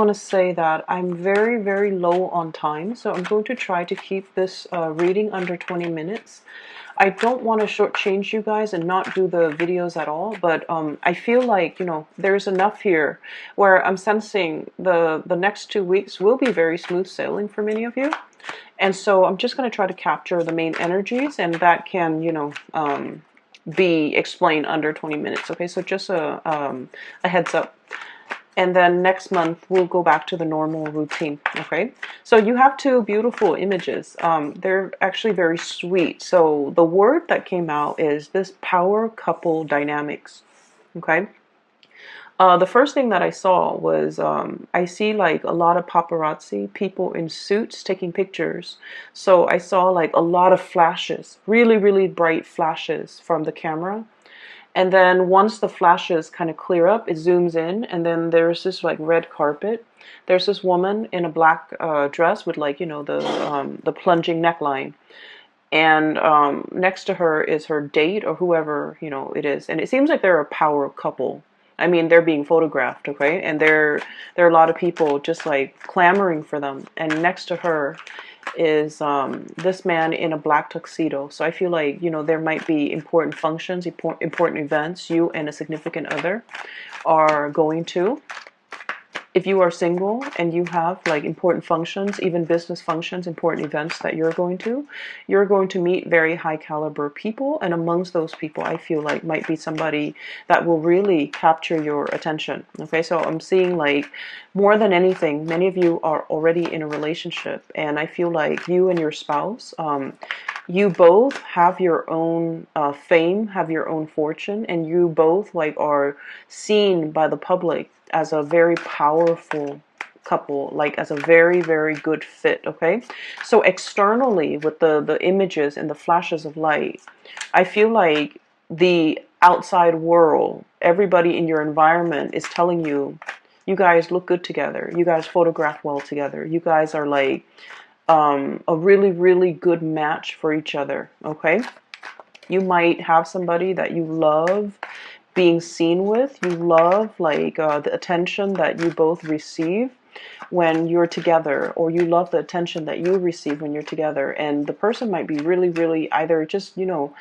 I want to say that I'm very, very low on time, so I'm going to try to keep this reading under 20 minutes. I don't want to shortchange you guys and not do the videos at all, but I feel like, you know, there's enough here where I'm sensing the next 2 weeks will be very smooth sailing for many of you. And so I'm just going to try to capture the main energies, and that can, you know, be explained under 20 minutes. Okay, so just a heads up. And then next month we'll go back to the normal routine. Okay, so you have two beautiful images. They're actually very sweet. So the word that came out is this power couple dynamics. Okay, the first thing that I saw was I see like a lot of paparazzi, people in suits taking pictures. So I saw like a lot of flashes, really, really bright flashes from the camera. And then once the flashes kind of clear up, it zooms in, and then there's this like red carpet. There's this woman in a black dress with like, you know, the plunging neckline. And next to her is her date or whoever, you know, it is. And it seems like they're a power couple. I mean, they're being photographed, okay? And there are a lot of people just like clamoring for them. And next to her is this man in a black tuxedo. So I feel like, you know, there might be important functions, important events you and a significant other are going to. If you are single and you have like important functions, even business functions, important events that you're going to meet very high caliber people. And amongst those people, I feel like might be somebody that will really capture your attention. Okay, so I'm seeing like more than anything, many of you are already in a relationship, and I feel like you and your spouse, you both have your own fame, have your own fortune, and you both like are seen by the public as a very powerful couple, like as a very, very good fit. Okay, so externally with the images and the flashes of light, I feel like the outside world, everybody in your environment is telling you, you guys look good together, you guys photograph well together, you guys are like a really, really good match for each other. Okay, you might have somebody that you love being seen with. You love like the attention that you both receive when you're together, or you love the attention that you receive when you're together. And the person might be really, really either just, you know,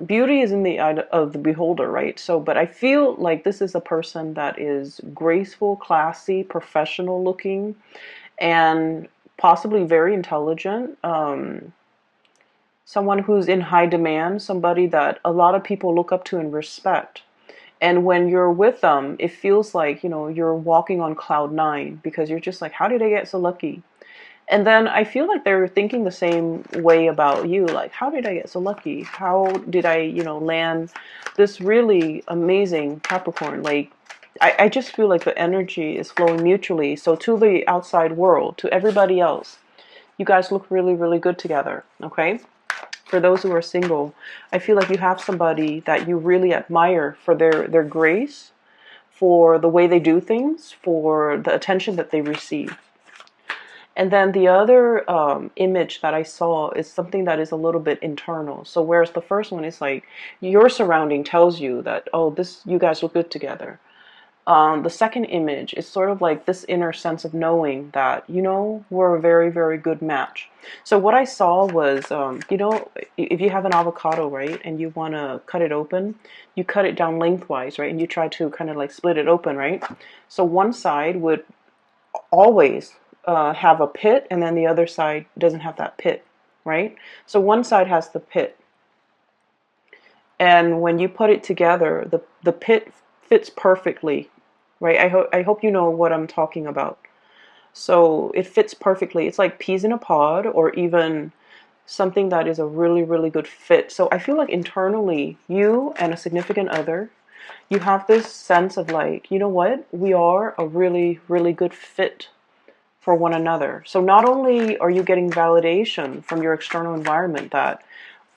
beauty is in the eye of the beholder, right? So, but I feel like this is a person that is graceful, classy, professional looking, and possibly very intelligent. Someone who's in high demand, somebody that a lot of people look up to and respect. And when you're with them, it feels like, you know, you're walking on cloud nine, because you're just like, how did I get so lucky? And then I feel like they're thinking the same way about you. Like, how did I get so lucky? How did I, you know, land this really amazing Capricorn? Like, I just feel like the energy is flowing mutually. So to the outside world, to everybody else, you guys look really, really good together. Okay. For those who are single, I feel like you have somebody that you really admire for their grace, for the way they do things, for the attention that they receive. And then the other image that I saw is something that is a little bit internal. So whereas the first one is like your surrounding tells you that, oh, this, you guys look good together. The second image is sort of like this inner sense of knowing that, you know, we're a very, very good match. So what I saw was, you know, if you have an avocado, right, and you want to cut it open, you cut it down lengthwise, right, and you try to kind of like split it open, right? So one side would always have a pit, and then the other side doesn't have that pit, right? So one side has the pit. And when you put it together, the pit fits perfectly, right? I hope you know what I'm talking about. So it fits perfectly. It's like peas in a pod, or even something that is a really, really good fit. So I feel like internally, you and a significant other, you have this sense of like, you know what? We are a really, really good fit for one another. So not only are you getting validation from your external environment that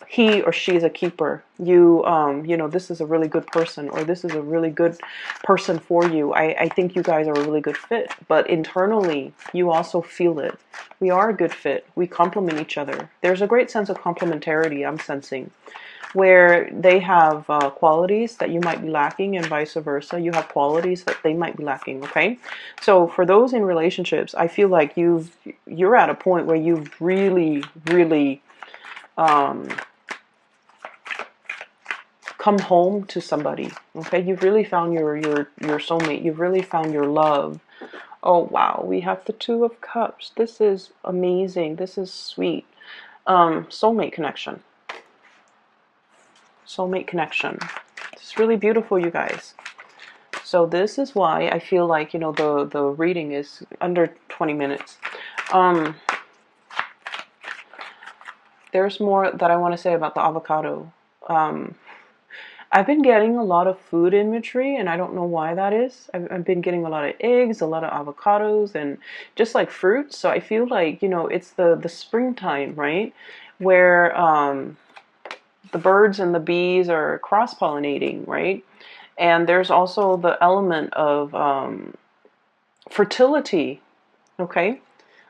he or she is a keeper, you know, this is a really good person, or this is a really good person for you. I think you guys are a really good fit. But internally, you also feel it. We are a good fit. We complement each other. There's a great sense of complementarity I'm sensing. where they have qualities that you might be lacking, and vice versa. You have qualities that they might be lacking. Okay, so for those in relationships, I feel like you're at a point where you've really, really come home to somebody. Okay, you've really found your soulmate. You've really found your love. Oh wow, we have the Two of Cups. This is amazing. This is sweet. Soulmate connection. Soulmate connection. It's really beautiful, you guys. So this is why I feel like, you know, the reading is under 20 minutes. There's more that I want to say about the avocado. I've been getting a lot of food imagery, and I don't know why that is. I've been getting a lot of eggs, a lot of avocados, and just like fruits. So I feel like, you know, it's the springtime, right? Where the birds and the bees are cross-pollinating, right? And there's also the element of fertility, okay?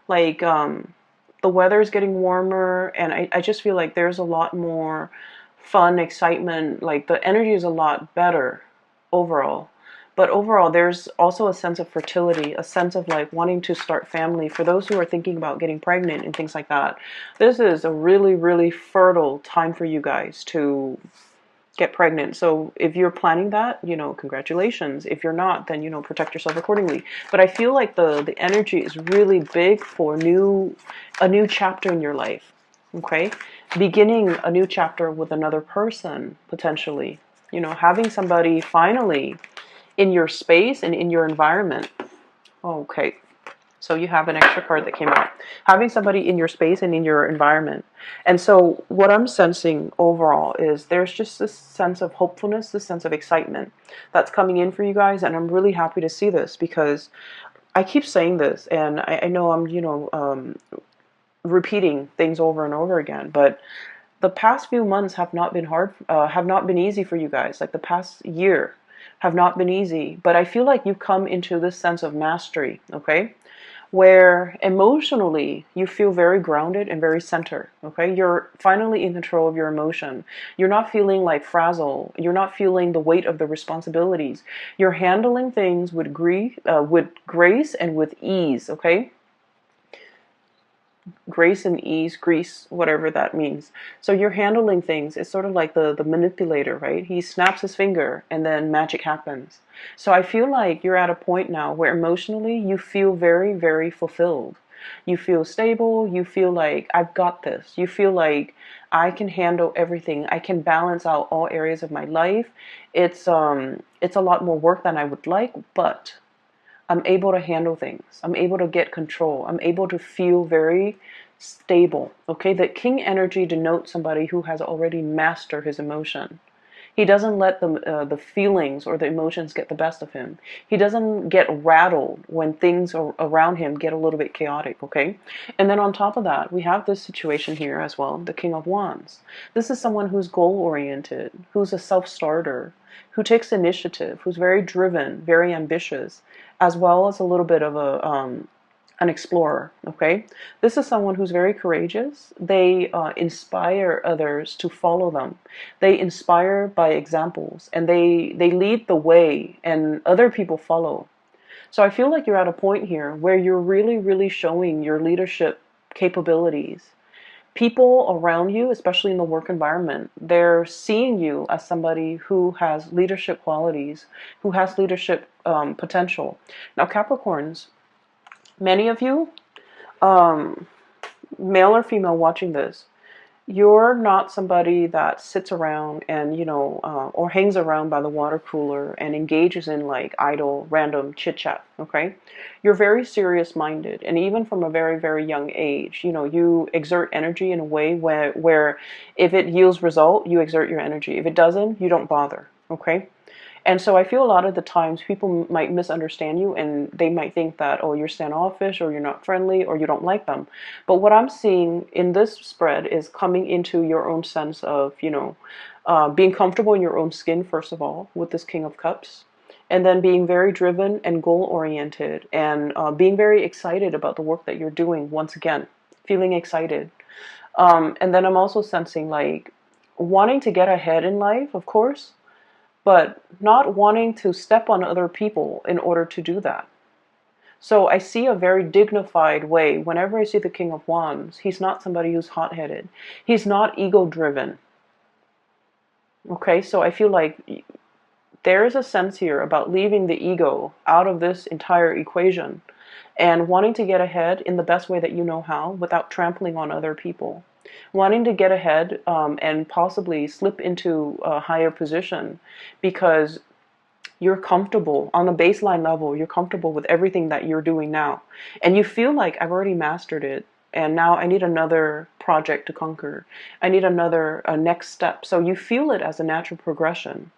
Like the weather's getting warmer, and I just feel like there's a lot more fun, excitement, like the energy is a lot better overall. But overall, there's also a sense of fertility, a sense of like wanting to start family. For those who are thinking about getting pregnant and things like that, this is a really, really fertile time for you guys to get pregnant. So if you're planning that, you know, congratulations. If you're not, then, you know, protect yourself accordingly. But I feel like the energy is really big for a new chapter in your life. Okay? Beginning a new chapter with another person, potentially. You know, having somebody finally in your space and in your environment. Okay. So you have an extra card that came out. Having somebody in your space and in your environment. And so what I'm sensing overall is there's just this sense of hopefulness, this sense of excitement that's coming in for you guys. And I'm really happy to see this because I keep saying this, and I know I'm, you know, repeating things over and over again, but the past few months have not been have not been easy for you guys. Like the past year have not been easy, but I feel like you've come into this sense of mastery, okay? Where emotionally you feel very grounded and very centered, okay? You're finally in control of your emotion. You're not feeling like frazzled. You're not feeling the weight of the responsibilities. You're handling things with grace and with ease, okay? Grace and ease, grease, whatever that means. So you're handling things. It's sort of like the manipulator, right? He snaps his finger and then magic happens. So I feel like you're at a point now where emotionally you feel very, very fulfilled. You feel stable. You feel like I've got this. You feel like I can handle everything. I can balance out all areas of my life. It's a lot more work than I would like, but I'm able to handle things. I'm able to get control. I'm able to feel very stable. Okay, the king energy denotes somebody who has already mastered his emotion. He doesn't let the feelings or the emotions get the best of him. He doesn't get rattled when things around him get a little bit chaotic, okay? And then on top of that, we have this situation here as well, the King of Wands. This is someone who's goal-oriented, who's a self-starter, who takes initiative, who's very driven, very ambitious, as well as a little bit of an explorer, okay? This is someone who's very courageous. They inspire others to follow them. They inspire by examples, and they lead the way, and other people follow. So I feel like you're at a point here where you're really, really showing your leadership capabilities. People around you, especially in the work environment, they're seeing you as somebody who has leadership qualities, who has leadership potential. Now, Capricorns, many of you, male or female watching this, you're not somebody that sits around and, you know, or hangs around by the water cooler and engages in like idle, random chit chat, okay? You're very serious minded. And even from a very, very young age, you know, you exert energy in a way where if it yields result, you exert your energy. If it doesn't, you don't bother, okay? And so I feel a lot of the times people might misunderstand you and they might think that, oh, you're standoffish or you're not friendly or you don't like them. But what I'm seeing in this spread is coming into your own sense of, you know, being comfortable in your own skin, first of all, with this King of Cups. And then being very driven and goal-oriented and being very excited about the work that you're doing, once again, feeling excited. And then I'm also sensing like wanting to get ahead in life, of course, but not wanting to step on other people in order to do that. So I see a very dignified way. Whenever I see the King of Wands, he's not somebody who's hot-headed. He's not ego-driven. Okay, so I feel like there is a sense here about leaving the ego out of this entire equation and wanting to get ahead in the best way that you know how without trampling on other people. Wanting to get ahead and possibly slip into a higher position because you're comfortable on a baseline level, you're comfortable with everything that you're doing now. And you feel like I've already mastered it. And now I need another project to conquer. I need another next step. So you feel it as a natural progression.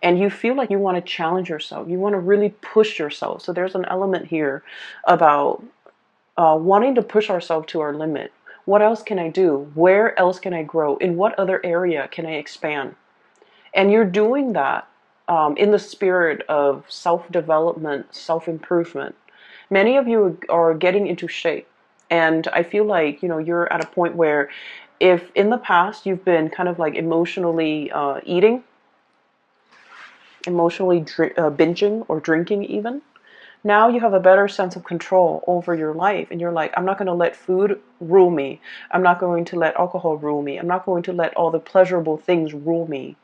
And you feel like you want to challenge yourself. You want to really push yourself. So there's an element here about wanting to push ourselves to our limit. What else can I do? Where else can I grow? In what other area can I expand? And you're doing that in the spirit of self-development, self-improvement. Many of you are getting into shape. And I feel like, you're at a point where if in the past you've been kind of like emotionally eating, emotionally binging or drinking even, now you have a better sense of control over your life. And you're like, I'm not going to let food rule me. I'm not going to let alcohol rule me. I'm not going to let all the pleasurable things rule me.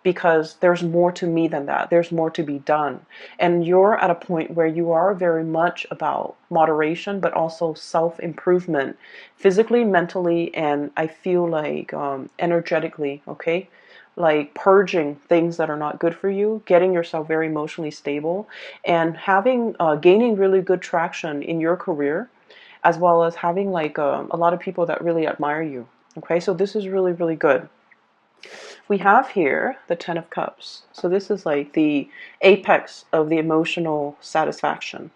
Because there's more to me than that. There's more to be done. And you're at a point where you are very much about moderation, but also self-improvement, physically, mentally, and I feel like energetically, okay? Like purging things that are not good for you, getting yourself very emotionally stable, and gaining really good traction in your career, as well as having like a lot of people that really admire you. Okay, so this is really, really good. We have here the Ten of Cups. So this is like the apex of the emotional satisfaction.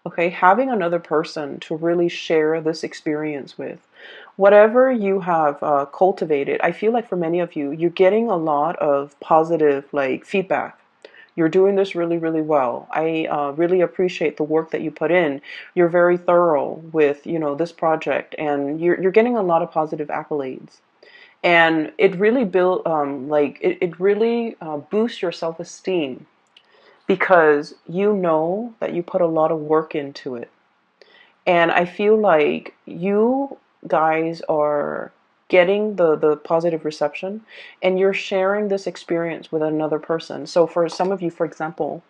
Okay, having another person to really share this experience with. Whatever you have cultivated, I feel like for many of you, you're getting a lot of positive like feedback. You're doing this really, really well. I really appreciate the work that you put in. You're very thorough with, this project, and you're getting a lot of positive accolades. And it really it really boosts your self-esteem because you know that you put a lot of work into it. And I feel like you guys are getting the positive reception and you're sharing this experience with another person. So for some of you, for example,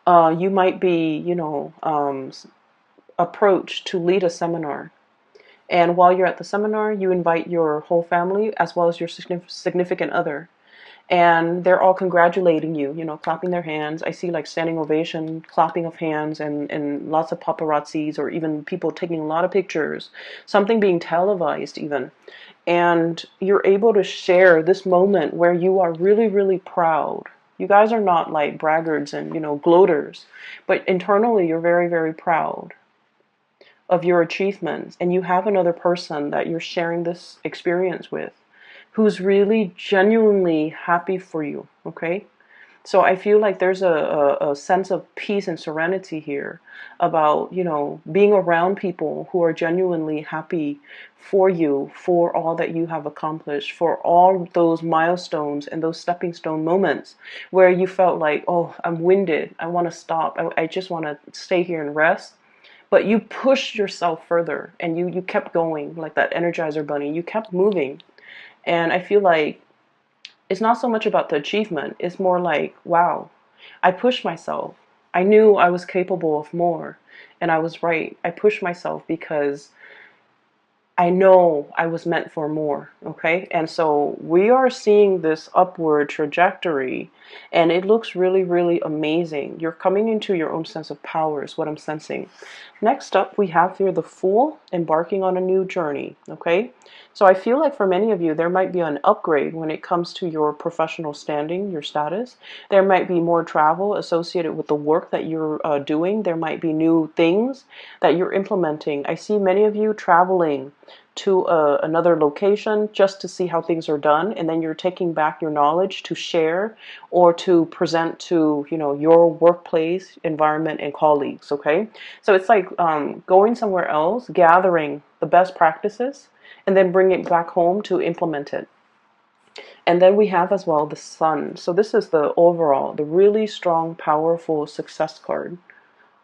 you might be, approached to lead a seminar. And while you're at the seminar, you invite your whole family as well as your significant other. And they're all congratulating you, clapping their hands. I see like standing ovation, clapping of hands, and lots of paparazzis or even people taking a lot of pictures, something being televised even. And you're able to share this moment where you are really, really proud. You guys are not like braggarts and, gloaters, but internally you're very, very proud of your achievements, and you have another person that you're sharing this experience with who's really genuinely happy for you, okay? So I feel like there's a sense of peace and serenity here about, being around people who are genuinely happy for you, for all that you have accomplished, for all those milestones and those stepping stone moments where you felt like, oh, I'm winded, I want to stop, I just want to stay here and rest. But you pushed yourself further and you kept going like that Energizer bunny. You kept moving. And I feel like it's not so much about the achievement. It's more like, wow, I pushed myself. I knew I was capable of more. And I was right. I pushed myself because I know I was meant for more, okay? And so we are seeing this upward trajectory, and it looks really, really amazing. You're coming into your own sense of power is what I'm sensing. Next up, we have here the Fool, embarking on a new journey, okay? So I feel like for many of you, there might be an upgrade when it comes to your professional standing, your status. There might be more travel associated with the work that you're doing. There might be new things that you're implementing. I see many of you traveling to another location just to see how things are done, and then you're taking back your knowledge to share or to present to your workplace environment and colleagues. Okay, so it's like going somewhere else, gathering the best practices, and then bring it back home to implement it. And then we have as well the Sun. So this is the overall, the really strong, powerful success card.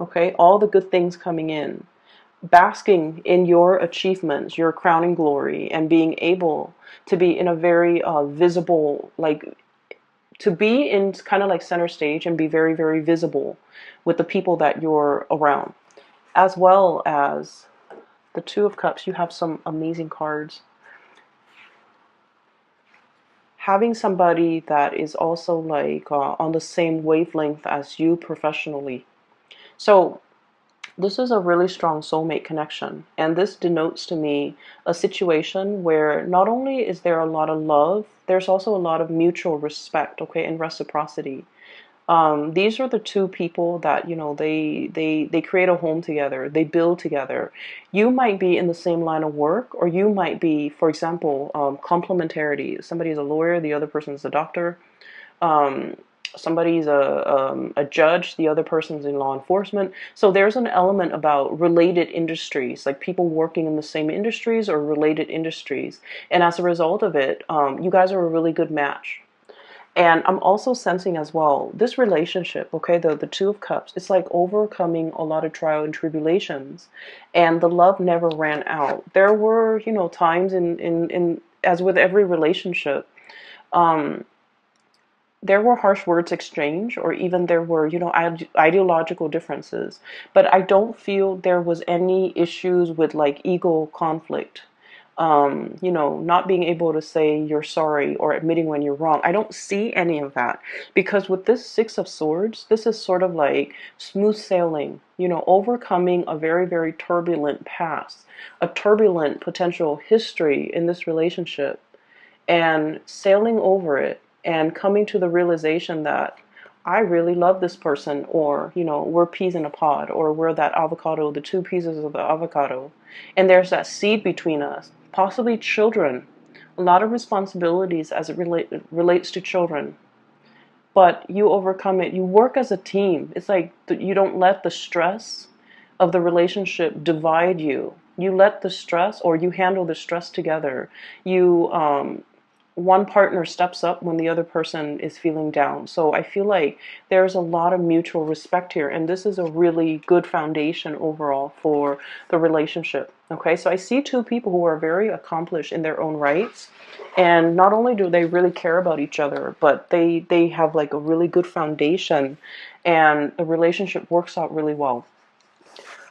Okay, all the good things coming in, basking in your achievements, your crowning glory, and being able to be in a very visible, like to be in kind of like center stage and be very, very visible with the people that you're around. As well as the Two of Cups, you have some amazing cards. Having somebody that is also like on the same wavelength as you professionally. So this is a really strong soulmate connection, and this denotes to me a situation where not only is there a lot of love, there's also a lot of mutual respect, okay, and reciprocity. These are the two people that, you know, they create a home together, they build together. You might be in the same line of work, or you might be, for example, complementarity. Somebody's a lawyer, the other person's a doctor. Um, Somebody's a judge, the other person's in law enforcement. So there's an element about related industries, like people working in the same industries or related industries. And as a result of it, you guys are a really good match. And I'm also sensing as well, this relationship, okay, the Two of Cups, it's like overcoming a lot of trial and tribulations. And the love never ran out. There were, you know, times in as with every relationship, um, there were harsh words exchanged, or even there were, you know, ideological differences. But I don't feel there was any issues with like ego conflict. You know, not being able to say you're sorry or admitting when you're wrong. I don't see any of that, because with this Six of Swords, this is sort of like smooth sailing, you know, overcoming a very, very turbulent past, a turbulent potential history in this relationship, and sailing over it and coming to the realization that I really love this person, or, you know, we're peas in a pod, or we're that avocado, the two pieces of the avocado. And there's that seed between us, possibly children, a lot of responsibilities as it relates to children. But you overcome it. You work as a team. It's like you don't let the stress of the relationship divide you. You let the stress, or you handle the stress together. You one partner steps up when the other person is feeling down. So I feel like there's a lot of mutual respect here, and this is a really good foundation overall for the relationship. Okay, so I see two people who are very accomplished in their own rights, and not only do they really care about each other, but they have like a really good foundation, and the relationship works out really well.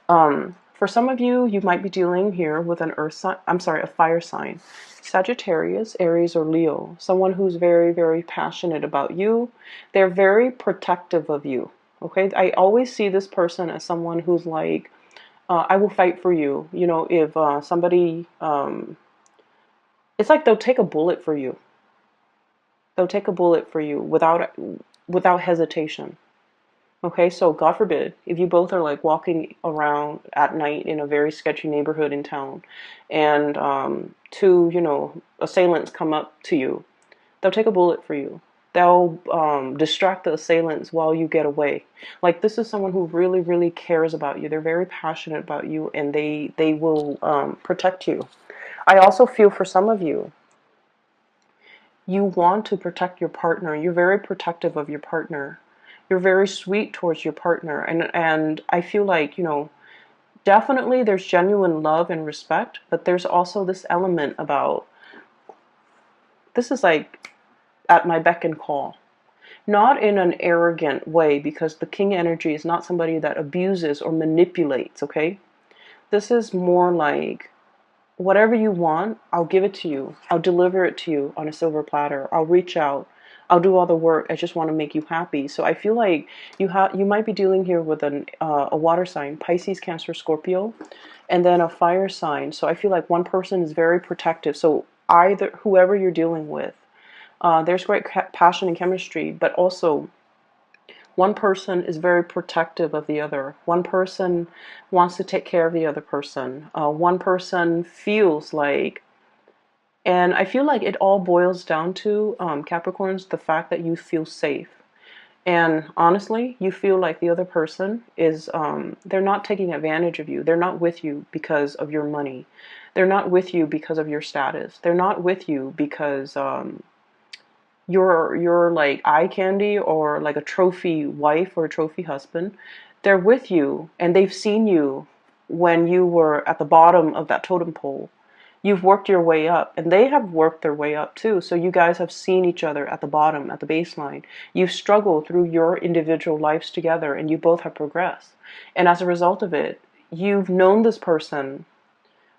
For some of you, you might be dealing here with an earth sign, I'm sorry, a fire sign. Sagittarius, Aries, or Leo. Someone who's very, very passionate about you. They're very protective of you. Okay, I always see this person as someone who's like, I will fight for you. You know, if somebody, it's like they'll take a bullet for you. They'll take a bullet for you without hesitation. Okay, so God forbid, if you both are like walking around at night in a very sketchy neighborhood in town, and two, you know, assailants come up to you, they'll take a bullet for you. They'll distract the assailants while you get away. Like, this is someone who really, really cares about you. They're very passionate about you, and they will protect you. I also feel for some of you, you want to protect your partner. You're very protective of your partner. You're very sweet towards your partner, and I feel like, you know, definitely there's genuine love and respect, but there's also this element about, this is like at my beck and call. Not in an arrogant way, because the king energy is not somebody that abuses or manipulates, okay? This is more like, whatever you want, I'll give it to you. I'll deliver it to you on a silver platter. I'll reach out. I'll do all the work. I just want to make you happy. So I feel like you might be dealing here with a water sign, Pisces, Cancer, Scorpio, and then a fire sign. So I feel like one person is very protective. So either whoever you're dealing with, there's great passion and chemistry, but also one person is very protective of the other. One person wants to take care of the other person. One person feels like, and I feel like it all boils down to, Capricorns, the fact that you feel safe. And honestly, you feel like the other person is, they're not taking advantage of you. They're not with you because of your money. They're not with you because of your status. They're not with you because your like eye candy or like a trophy wife or a trophy husband. They're with you and they've seen you when you were at the bottom of that totem pole. You've worked your way up and they have worked their way up too. So you guys have seen each other at the bottom, at the baseline. You've struggled through your individual lives together and you both have progressed. And as a result of it, you've known this person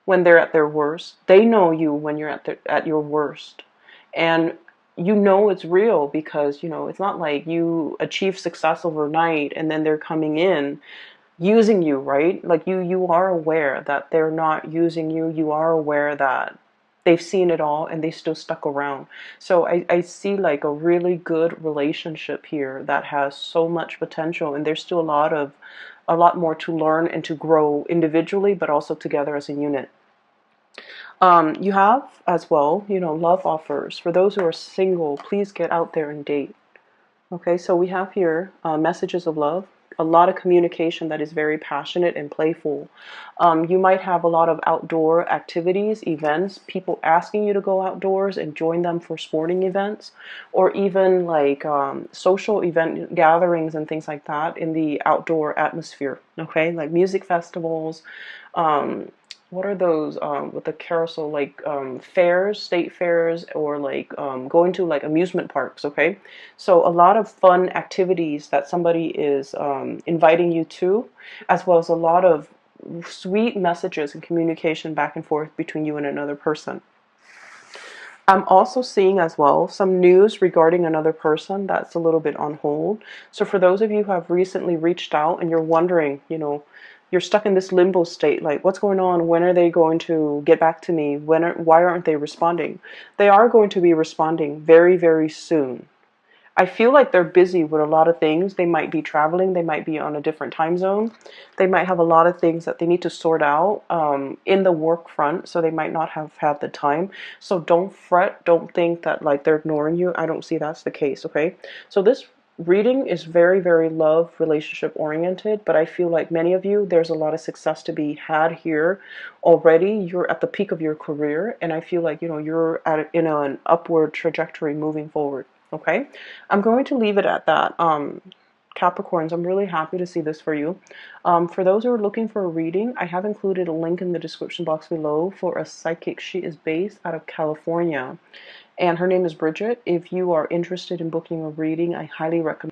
when they're at their worst. They know you when you're at your worst. And you know it's real because, it's not like you achieve success overnight and then they're coming in using you, right? Like you are aware that they're not using you. You are aware that they've seen it all and they still stuck around. So I see like a really good relationship here that has so much potential, and there's still a lot more to learn and to grow individually, but also together as a unit. You have as well, love offers. For those who are single, please get out there and date. Okay, so we have here messages of love, a lot of communication that is very passionate and playful. You might have a lot of outdoor activities, events, people asking you to go outdoors and join them for sporting events, or even like social event gatherings and things like that in the outdoor atmosphere. Okay, like music festivals. What are those with the carousel, like fairs, state fairs, or like going to like amusement parks? Okay, so a lot of fun activities that somebody is inviting you to, as well as a lot of sweet messages and communication back and forth between you and another person. I'm also seeing as well some news regarding another person that's a little bit on hold. So for those of you who have recently reached out and you're wondering, you're stuck in this limbo state, like what's going on? When are they going to get back to me? Why aren't they responding? They are going to be responding very, very soon. I feel like they're busy with a lot of things. They might be traveling. They might be on a different time zone. They might have a lot of things that they need to sort out in the work front, so they might not have had the time. So don't fret. Don't think that like they're ignoring you. I don't see that's the case, okay? So this reading is very, very love relationship oriented, but I feel like many of you, there's a lot of success to be had here already. You're at the peak of your career, and I feel like, you're in an upward trajectory moving forward. Okay, I'm going to leave it at that. Capricorns, I'm really happy to see this for you. For those who are looking for a reading, I have included a link in the description box below for a psychic. She is based out of California, and her name is Bridget. If you are interested in booking a reading, I highly recommend